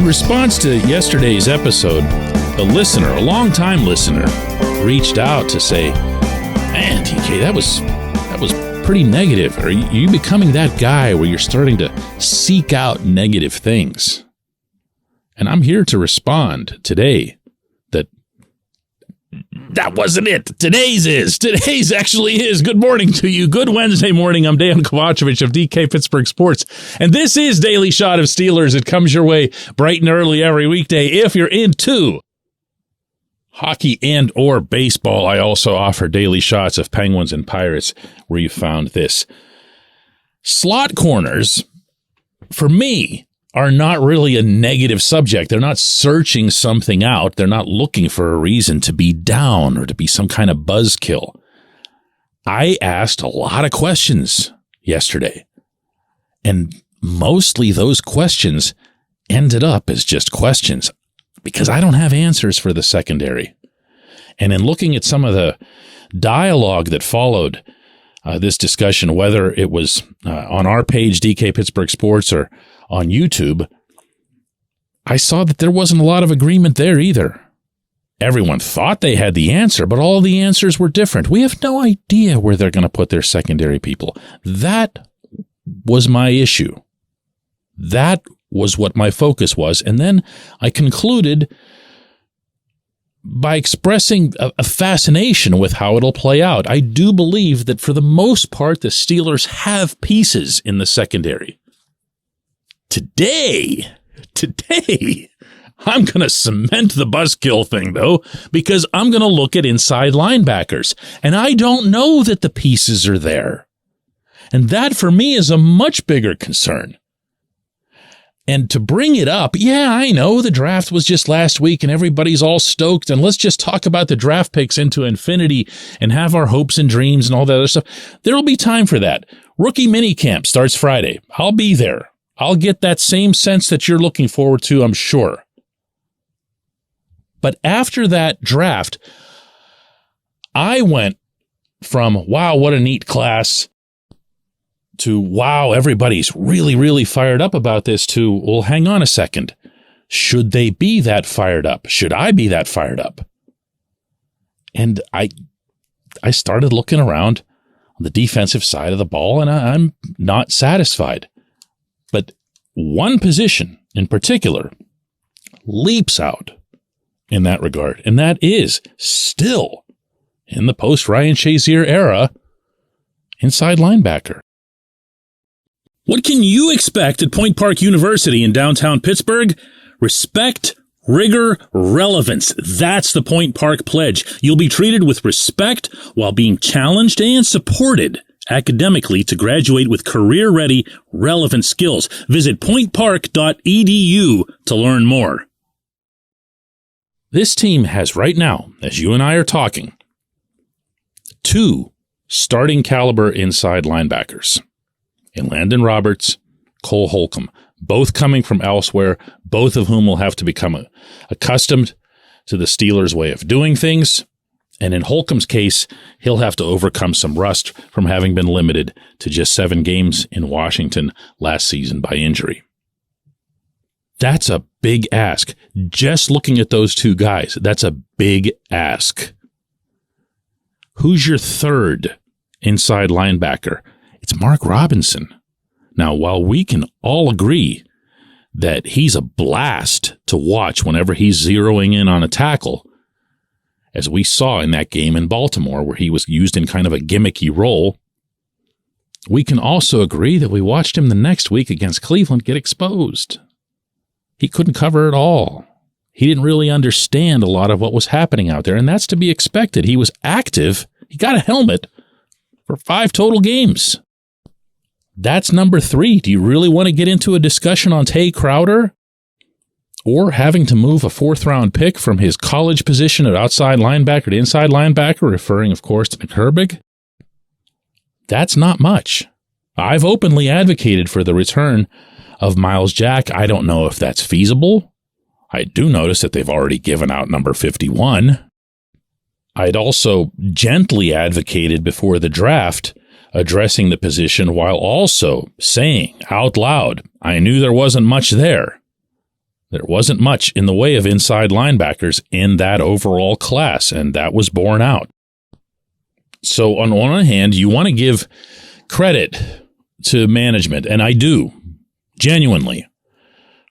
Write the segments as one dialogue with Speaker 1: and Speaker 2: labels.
Speaker 1: In response to yesterday's episode, a longtime listener, reached out to say, "Man, TK, that was pretty negative. Are you becoming that guy where you're starting to seek out negative things?" And I'm here to respond today that wasn't it. Today's actually is. Good morning to you. Good Wednesday morning. I'm Dejan Kovacevic of DK Pittsburgh Sports. And this is Daily Shot of Steelers. It comes your way bright and early every weekday. If you're into hockey and or baseball, I also offer daily shots of Penguins and Pirates where you found this. Slot corners, for me, are not really a negative subject. They're not searching something out. They're not looking for a reason to be down or to be some kind of buzzkill. I asked a lot of questions yesterday, and mostly those questions ended up as just questions because I don't have answers for the secondary. And in looking at some of the dialogue that followed this discussion, whether it was on our page, DK Pittsburgh Sports, or on YouTube, I saw that there wasn't a lot of agreement there either. Everyone thought they had the answer, but all the answers were different. We have no idea where they're going to put their secondary people. That was my issue. That was what my focus was. And then I concluded by expressing a fascination with how it'll play out. I do believe that for the most part, the Steelers have pieces in the secondary. Today, I'm going to cement the buzzkill thing, though, because I'm going to look at inside linebackers, and I don't know that the pieces are there. And that, for me, is a much bigger concern. And to bring it up, yeah, I know the draft was just last week and everybody's all stoked, and let's just talk about the draft picks into infinity and have our hopes and dreams and all that other stuff. There'll be time for that. Rookie minicamp starts Friday. I'll be there. I'll get that same sense that you're looking forward to, I'm sure. But after that draft, I went from, wow, what a neat class, to, wow, everybody's really, really fired up about this, to, well, hang on a second. Should they be that fired up? Should I be that fired up? And I started looking around on the defensive side of the ball, and I'm not satisfied. But one position in particular leaps out in that regard, and that is still in the post-Ryan Shazier era, inside linebacker. What can you expect at Point Park University in downtown Pittsburgh? Respect, rigor, relevance. That's the Point Park pledge. You'll be treated with respect while being challenged and supported academically to graduate with career-ready, relevant skills. Visit pointpark.edu to learn more. This team has right now, as you and I are talking, 2 starting caliber inside linebackers in Landon Roberts, Cole Holcomb, both coming from elsewhere, both of whom will have to become accustomed to the Steelers' way of doing things. And in Holcomb's case, he'll have to overcome some rust from having been limited to just 7 games in Washington last season by injury. That's a big ask. Just looking at those 2 guys, that's a big ask. Who's your third inside linebacker? It's Mark Robinson. Now, while we can all agree that he's a blast to watch whenever he's zeroing in on a tackle, as we saw in that game in Baltimore where he was used in kind of a gimmicky role, we can also agree that we watched him the next week against Cleveland get exposed. He couldn't cover it all. He didn't really understand a lot of what was happening out there, and that's to be expected. He was active. He got a helmet for 5 total games. That's number 3. Do you really want to get into a discussion on Tay Crowder? Or having to move a 4th-round pick from his college position at outside linebacker to inside linebacker, referring, of course, to McHerbig? That's not much. I've openly advocated for the return of Miles Jack. I don't know if that's feasible. I do notice that they've already given out number 51. I'd also gently advocated before the draft addressing the position while also saying out loud, I knew there wasn't much there. There wasn't much in the way of inside linebackers in that overall class, and that was borne out. So on one hand, you want to give credit to management, and I do, genuinely,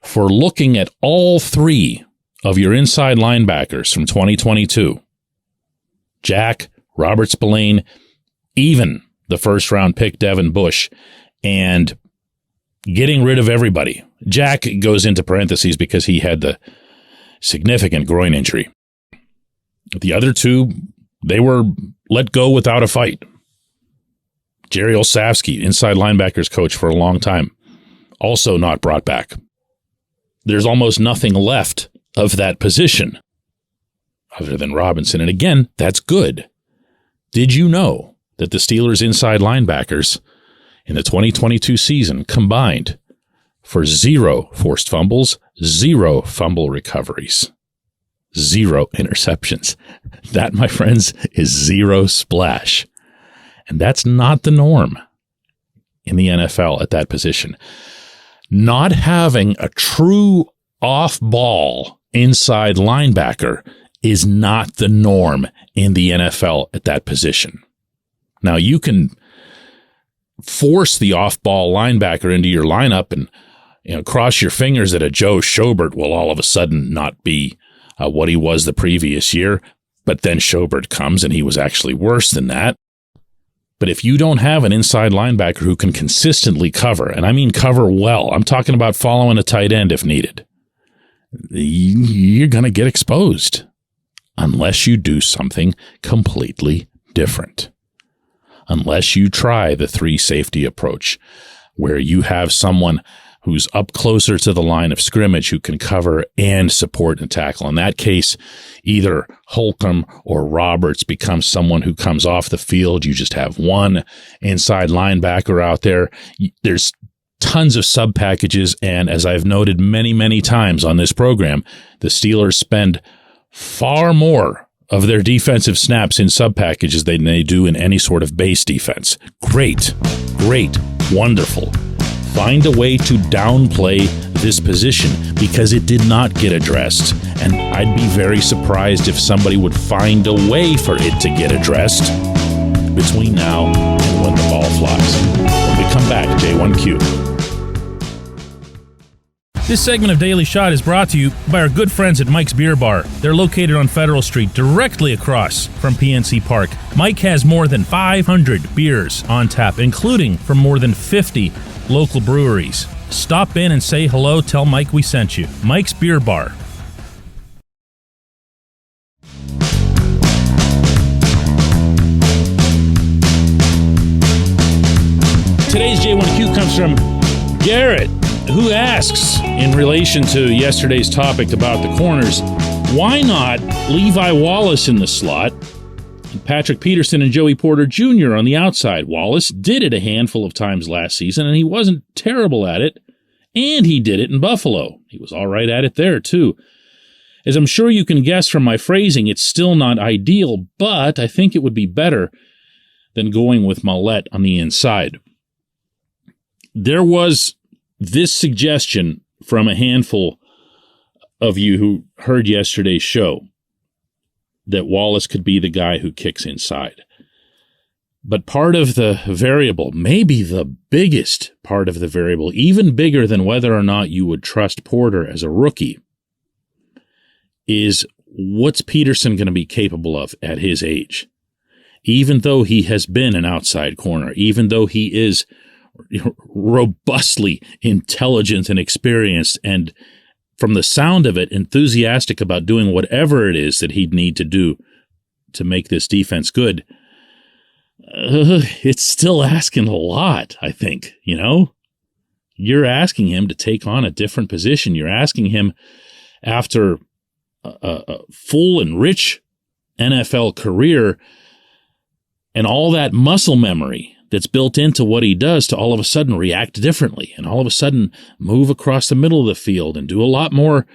Speaker 1: for looking at all three of your inside linebackers from 2022. Jack, Robert Spillane, even the first-round pick Devin Bush, and getting rid of everybody. Jack goes into parentheses because he had the significant groin injury. The other two, they were let go without a fight. Jerry Olszewski, inside linebackers coach for a long time, also not brought back. There's almost nothing left of that position other than Robinson. And again, that's good. Did you know that the Steelers' inside linebackers in the 2022 season combined for 0 forced fumbles, 0 fumble recoveries, 0 interceptions? That, my friends, is 0 splash. And that's not the norm in the NFL at that position. Not having a true off-ball inside linebacker is not the norm in the NFL at that position. Now, you can force the off-ball linebacker into your lineup and cross your fingers that a Joe Schobert will all of a sudden not be what he was the previous year, but then Schobert comes and he was actually worse than that. But if you don't have an inside linebacker who can consistently cover, and I mean cover well, I'm talking about following a tight end if needed, you're going to get exposed unless you do something completely different. Unless you try the 3 safety approach, where you have someone who's up closer to the line of scrimmage who can cover and support and tackle. In that case, either Holcomb or Roberts becomes someone who comes off the field. You just have one inside linebacker out there. There's tons of sub packages, and as I've noted many, many times on this program, the Steelers spend far more of their defensive snaps in sub packages than they do in any sort of base defense. Great, wonderful. Find a way to downplay this position because it did not get addressed. And I'd be very surprised if somebody would find a way for it to get addressed between now and when the ball flies. When we come back, J1Q.
Speaker 2: This segment of Daily Shot is brought to you by our good friends at Mike's Beer Bar. They're located on Federal Street, directly across from PNC Park. Mike has more than 500 beers on tap, including from more than 50 local breweries. Stop in and say hello. Tell Mike we sent you. Mike's Beer Bar.
Speaker 1: Today's J1Q comes from Garrett, who asks, in relation to yesterday's topic about the corners, why not Levi Wallace in the slot and Patrick Peterson and Joey Porter Jr. on the outside? Wallace did it a handful of times last season, and he wasn't terrible at it, and he did it in Buffalo. He was all right at it there, too. As I'm sure you can guess from my phrasing, it's still not ideal, but I think it would be better than going with Mollett on the inside. There was this suggestion from a handful of you who heard yesterday's show that Wallace could be the guy who kicks inside. But part of the variable, maybe the biggest part of the variable, even bigger than whether or not you would trust Porter as a rookie, is what's Peterson going to be capable of at his age? Even though he has been an outside corner, even though he is robustly intelligent and experienced, and from the sound of it, enthusiastic about doing whatever it is that he'd need to do to make this defense good, it's still asking a lot, I think. You're asking him to take on a different position. You're asking him, after a full and rich NFL career and all that muscle memory that's built into what he does, to all of a sudden react differently and all of a sudden move across the middle of the field and do a lot more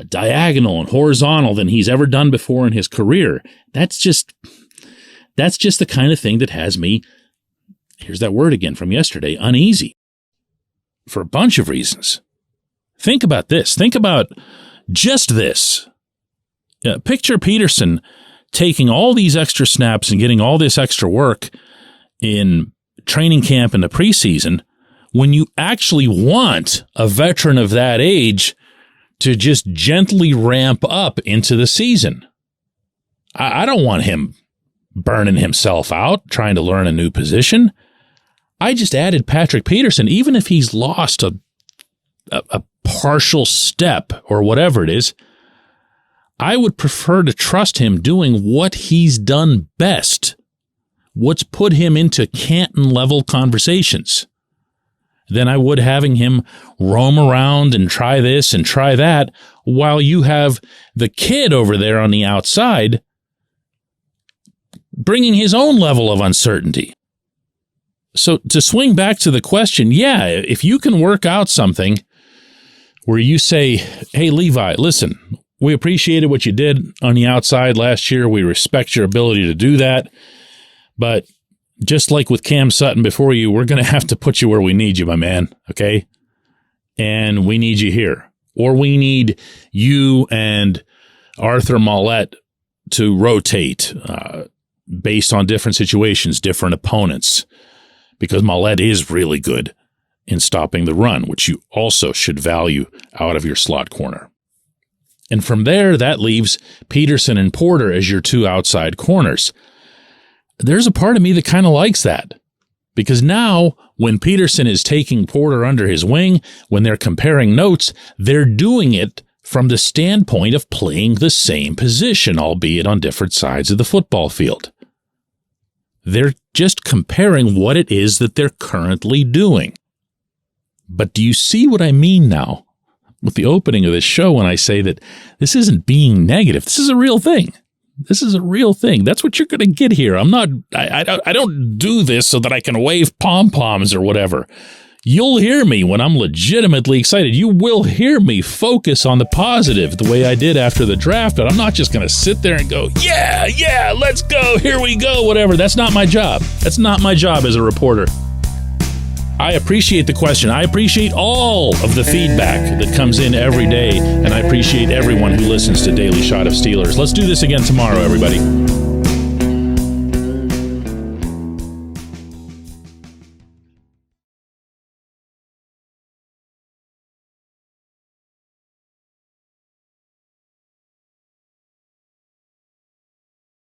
Speaker 1: diagonal and horizontal than he's ever done before in his career. That's just the kind of thing that has me, here's that word again from yesterday, uneasy, for a bunch of reasons. Think about this. Think about just this. Picture Peterson taking all these extra snaps and getting all this extra work in training camp and the preseason when you actually want a veteran of that age to just gently ramp up into the season. I don't want him burning himself out trying to learn a new position. I just added Patrick Peterson, even if he's lost a partial step or whatever it is. I would prefer to trust him doing what he's done best, what's put him into Canton-level conversations, than I would having him roam around and try this and try that while you have the kid over there on the outside bringing his own level of uncertainty. So to swing back to the question, yeah, if you can work out something where you say, hey, Levi, listen, we appreciated what you did on the outside last year. We respect your ability to do that. But just like with Cam Sutton before you, we're going to have to put you where we need you, my man, okay? And we need you here. Or we need you and Arthur Mollett to rotate based on different situations, different opponents, because Mollett is really good in stopping the run, which you also should value out of your slot corner. And from there, that leaves Peterson and Porter as your two outside corners. There's a part of me that kind of likes that, because now when Peterson is taking Porter under his wing, when they're comparing notes, they're doing it from the standpoint of playing the same position, albeit on different sides of the football field. They're just comparing what it is that they're currently doing. But do you see what I mean now with the opening of this show when I say that this isn't being negative? This is a real thing. This is a real thing. That's what you're going to get here. I don't do this so that I can wave pom-poms or whatever. You'll hear me when I'm legitimately excited. You will hear me focus on the positive the way I did after the draft, but I'm not just going to sit there and go, yeah, let's go, here we go, whatever. That's not my job. That's not my job as a reporter. I appreciate the question. I appreciate all of the feedback that comes in every day, and I appreciate everyone who listens to Daily Shot of Steelers. Let's do this again tomorrow, everybody.